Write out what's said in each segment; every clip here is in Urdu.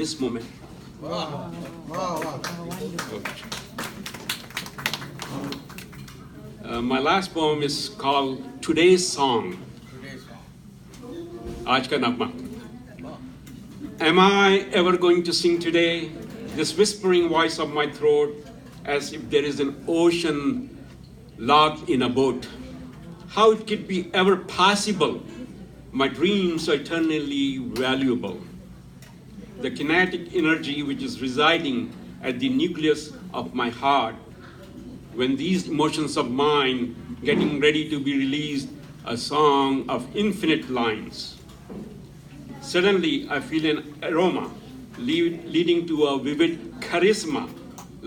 this moment. My last poem is called Today's Song. Aaj ka nagma. Am I ever going to sing today this whispering voice of my throat as if there is an ocean locked in a boat? How it could be ever possible? My dreams are eternally valuable. The kinetic energy which is residing at the nucleus of my heart, when these emotions of mine getting ready to be released, a song of infinite lines. Suddenly, I feel an aroma leading to a vivid charisma,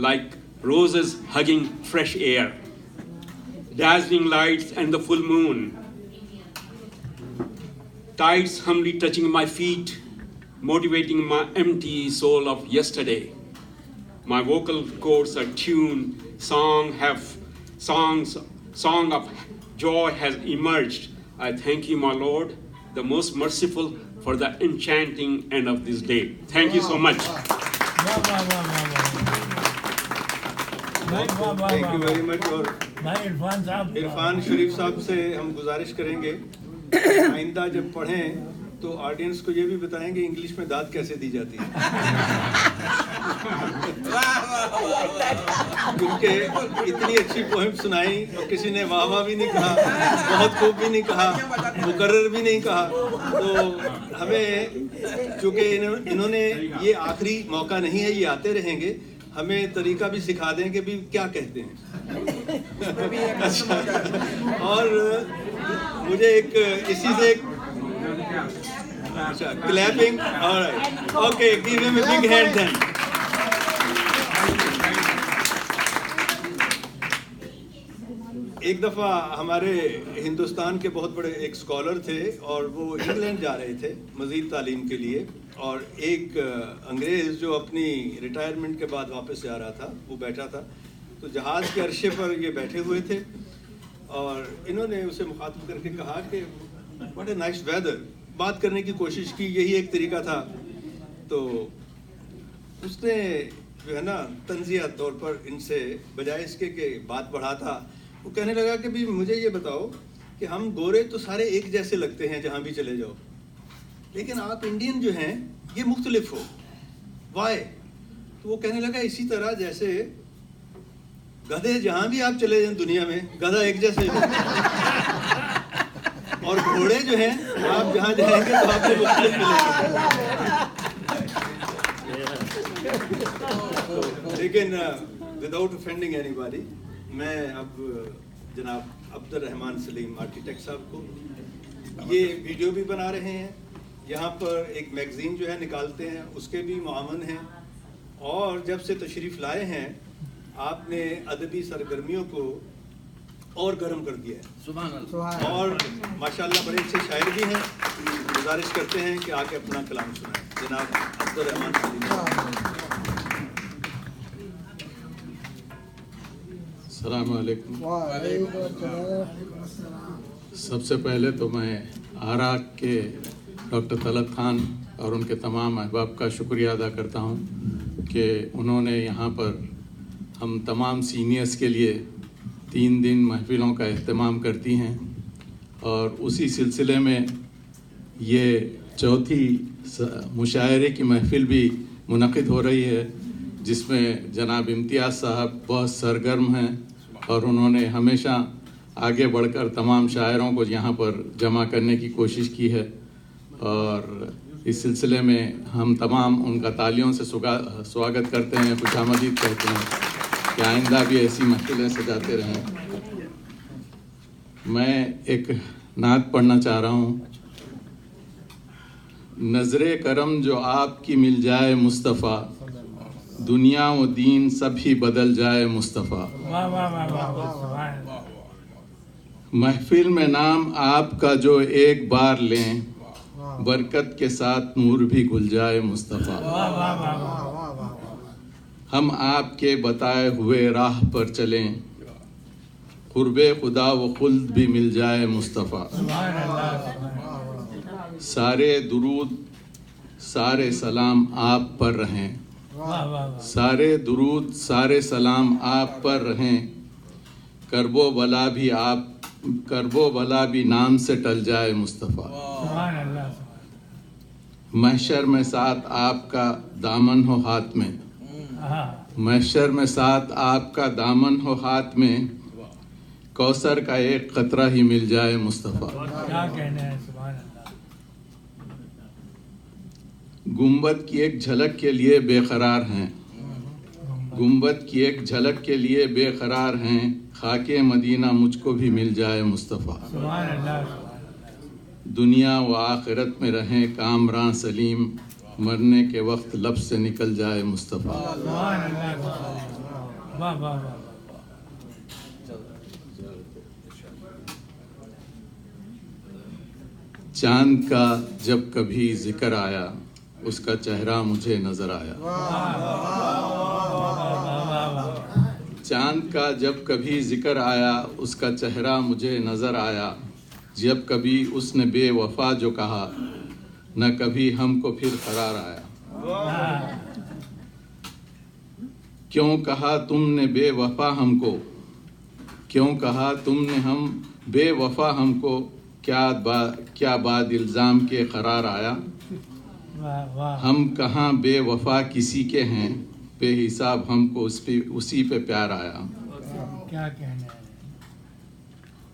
like roses hugging fresh air, dazzling lights and the full moon, tides humbly touching my feet, motivating my empty soul of yesterday. My vocal cords are tuned, song of joy has emerged. I thank you, my Lord, the most merciful, for the enchanting end of this day. Thank you so much. Thank you very much. اور عرفان شریف صاحب سے ہم گزارش کریں گے آئندہ جب پڑھیں تو آڈینس کو یہ بھی بتائیں گے انگلش میں داد کیسے دی جاتی ہے، کیونکہ اتنی اچھی پوئم سنائی اور کسی نے واہ واہ بھی نہیں کہا، بہت خوب بھی نہیں کہا، مکرر بھی نہیں کہا. تو ہمیں چونکہ انہوں نے یہ آخری موقع نہیں ہے، یہ آتے رہیں گے، ہمیں طریقہ بھی سکھا دیں کہ بھی کیا کہتے ہیں. اور مجھے ایک اسی سے ایک clapping. All right. Okay, give him a big hand then. ایک دفعہ ہمارے ہندوستان کے بہت بڑے ایک اسکالر تھے اور وہ انگلینڈ جا رہے تھے مزید تعلیم کے لیے، اور ایک انگریز جو اپنی ریٹائرمنٹ کے بعد واپس جا رہا تھا وہ بیٹھا تھا. تو جہاز کے عرشے پر یہ بیٹھے ہوئے تھے اور انہوں نے اسے مخاطب کر کے کہا کہ واٹ اے نائس ویدر. بات کرنے کی کوشش کی، یہی ایک طریقہ تھا. تو اس نے جو ہے نا تنزیہ طور پر ان سے بجائے اس کے کہ بات بڑھاتا، وہ کہنے لگا کہ بھی مجھے یہ بتاؤ کہ ہم گورے تو سارے ایک جیسے لگتے ہیں جہاں بھی چلے جاؤ، لیکن آپ انڈین جو ہیں یہ مختلف ہو، وائے؟ تو وہ کہنے لگا اسی طرح جیسے گدھے جہاں بھی آپ چلے جائیں دنیا میں گدھا ایک جیسے اور گھوڑے جو ہیں آپ جہاں جائیں گے تو آپ کو مختلف ملیں گے. لیکن وداؤٹ offending anybody، میں اب جناب عبد الرحمان سلیم آرکیٹیکٹ صاحب کو، یہ ویڈیو بھی بنا رہے ہیں، یہاں پر ایک میگزین جو ہے نکالتے ہیں، اس کے بھی معاون ہیں، اور جب سے تشریف لائے ہیں آپ نے ادبی سرگرمیوں کو اور گرم کر دیا ہے، اور ماشاءاللہ بڑے اچھے شاعر بھی ہیں. گزارش کرتے ہیں کہ آ کے اپنا کلام سنائیں جناب عبد الرحمان سلیم. السلام علیکم. سب سے پہلے تو میں آراک کے ڈاکٹر طلعت خان اور ان کے تمام احباب کا شکریہ ادا کرتا ہوں کہ انہوں نے یہاں پر ہم تمام سینئرز کے لیے 3 دن محفلوں کا اہتمام کرتی ہیں، اور اسی سلسلے میں یہ چوتھی مشاعرے کی محفل بھی منعقد ہو رہی ہے، جس میں جناب امتیاز صاحب بہت سرگرم ہیں اور انہوں نے ہمیشہ آگے بڑھ کر تمام شاعروں کو یہاں پر جمع کرنے کی کوشش کی ہے. اور اس سلسلے میں ہم تمام ان کا تالیوں سے سواگت کرتے ہیں، خوش آمدید کہتے ہیں کہ آئندہ بھی ایسی محفلیں سجاتے رہیں. میں ایک نعت پڑھنا چاہ رہا ہوں. نظر کرم جو آپ کی مل جائے مصطفیٰ، دنیا و دین سب ہی بدل جائے مصطفیٰ. محفل میں نام آپ کا جو ایک بار لیں، برکت کے ساتھ نور بھی گل جائے مصطفیٰ. ہم آپ کے بتائے ہوئے راہ پر چلیں، قرب خدا و خلد بھی مل جائے مصطفیٰ. سارے درود سارے سلام آپ پر رہیں، سارے درود سارے سلام آپ پر رہیں، کرب و بلا بھی نام سے ٹل جائے مصطفیٰ۔ محشر میں ساتھ آپ کا دامن ہو ہاتھ میں، محشر میں ساتھ آپ کا دامن ہو ہاتھ میں، کوثر کا ایک قطرہ ہی مل جائے مصطفیٰ۔ کیا کہنا ہے، سبحان اللہ۔ گنبد کی ایک جھلک کے لیے بے قرار ہیں، گنبد کی ایک جھلک کے لیے بے قرار ہیں، خاک مدینہ مجھ کو بھی مل جائے مصطفیٰ۔ سبحان اللہ۔ دنیا و آخرت میں رہیں کامراں سلیم، مرنے کے وقت لب سے نکل جائے مصطفیٰ۔ سبحان اللہ۔ واہ واہ واہ۔ چاند کا جب کبھی ذکر آیا، اس کا چہرہ مجھے نظر آیا۔ چاند کا جب کبھی ذکر آیا، اس کا چہرہ مجھے نظر آیا، جب کبھی اس نے بے وفا جو کہا، نہ کبھی ہم کو پھر قرار آیا۔ کیوں کہا تم نے بے وفا ہم کو، کیوں کہا تم نے ہم بے وفا ہم کو، کیا بعد الزام کے قرار آیا۔ ہم کہاں بے وفا کسی کے ہیں، بے حساب ہم کو اسی پہ پیار آیا۔ کیا کہنا ہے۔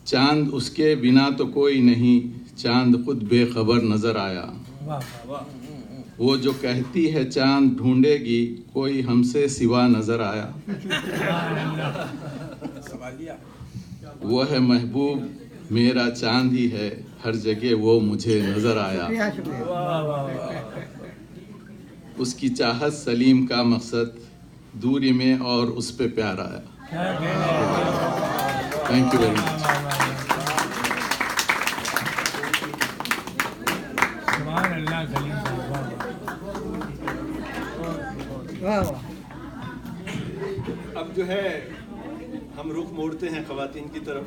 چاند اس کے بنا تو کوئی نہیں، چاند خود بے خبر نظر آیا۔ وہ جو کہتی ہے چاند ڈھونڈے گی، کوئی ہم سے سوا نظر آیا۔ وہ ہے محبوب میرا چاند ہی ہے، ہر جگہ وہ مجھے نظر آیا۔ اس کی چاہت سلیم کا مقصد، دوری میں اور اس پہ پیار آیا۔ Thank you very much. سبحان اللہ سلیم صاحب۔ اب جو ہے ہم رخ موڑتے ہیں خواتین کی طرف،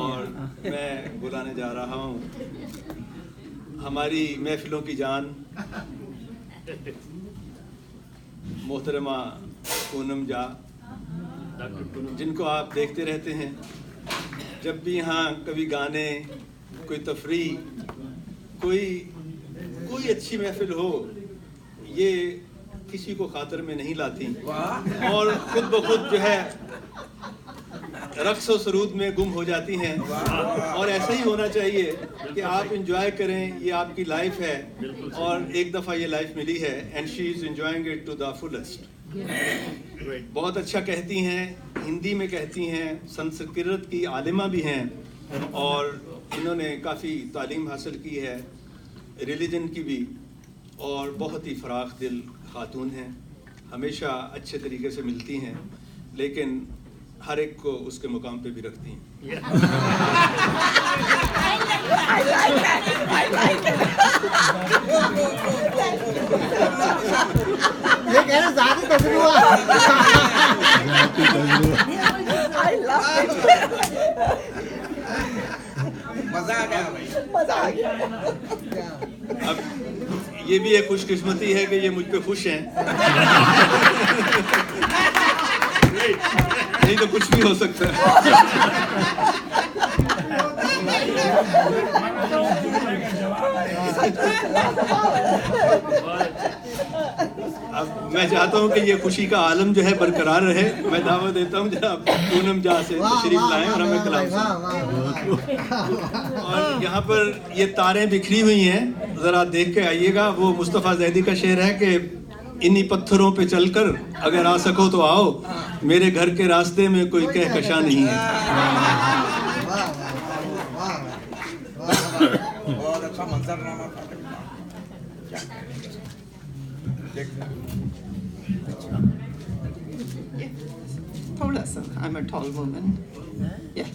اور میں بلانے جا رہا ہوں ہماری محفلوں کی جان محترمہ پونم جا، جن کو آپ دیکھتے رہتے ہیں جب بھی یہاں کبھی گانے، کوئی تفریح، کوئی اچھی محفل ہو، یہ کسی کو خاطر میں نہیں لاتی اور خود بخود جو ہے رقص و سرود میں گم ہو جاتی ہیں۔ اور ایسا ہی ہونا چاہیے کہ آپ انجوائے کریں، یہ آپ کی لائف ہے اور ایک دفعہ یہ لائف ملی ہے، and she is enjoying it to the fullest. بہت اچھا کہتی ہیں، ہندی میں کہتی ہیں، سنسکرت کی عالمہ بھی ہیں اور انہوں نے کافی تعلیم حاصل کی ہے ریلیجن کی بھی، اور بہت ہی فراخ دل خاتون ہیں، ہمیشہ اچھے طریقے سے ملتی ہیں، لیکن ہر ایک کو اس کے مقام پہ بھی رکھتی ہیں۔ یہ کہہ رہے ذاتی تجربہ۔ مزہ آ گیا۔ اب یہ بھی ایک خوش قسمتی ہے کہ یہ مجھ پہ خوش ہیں، نہیں تو کچھ بھی ہو سکتا ہے۔ اب میں چاہتا ہوں کہ یہ خوشی کا عالم جو ہے برقرار رہے۔ میں دعوت دیتا ہوں جناب پونم جا سے تشریف لائیں اور ہمیں کلام سنائیں۔ اور یہاں پر یہ تاریں بکھری ہوئی ہیں، ذرا دیکھ کے آئیے گا۔ وہ مصطفیٰ زیدی کا شعر ہے کہ انہی پتھروں پہ چل کر اگر آ سکو تو آؤ، میرے گھر کے راستے میں کوئی کہکشاں نہیں ہے۔ بہت اچھا منظرنامہ تھا۔ تھوڑا سا I'm a tall woman. Yeah.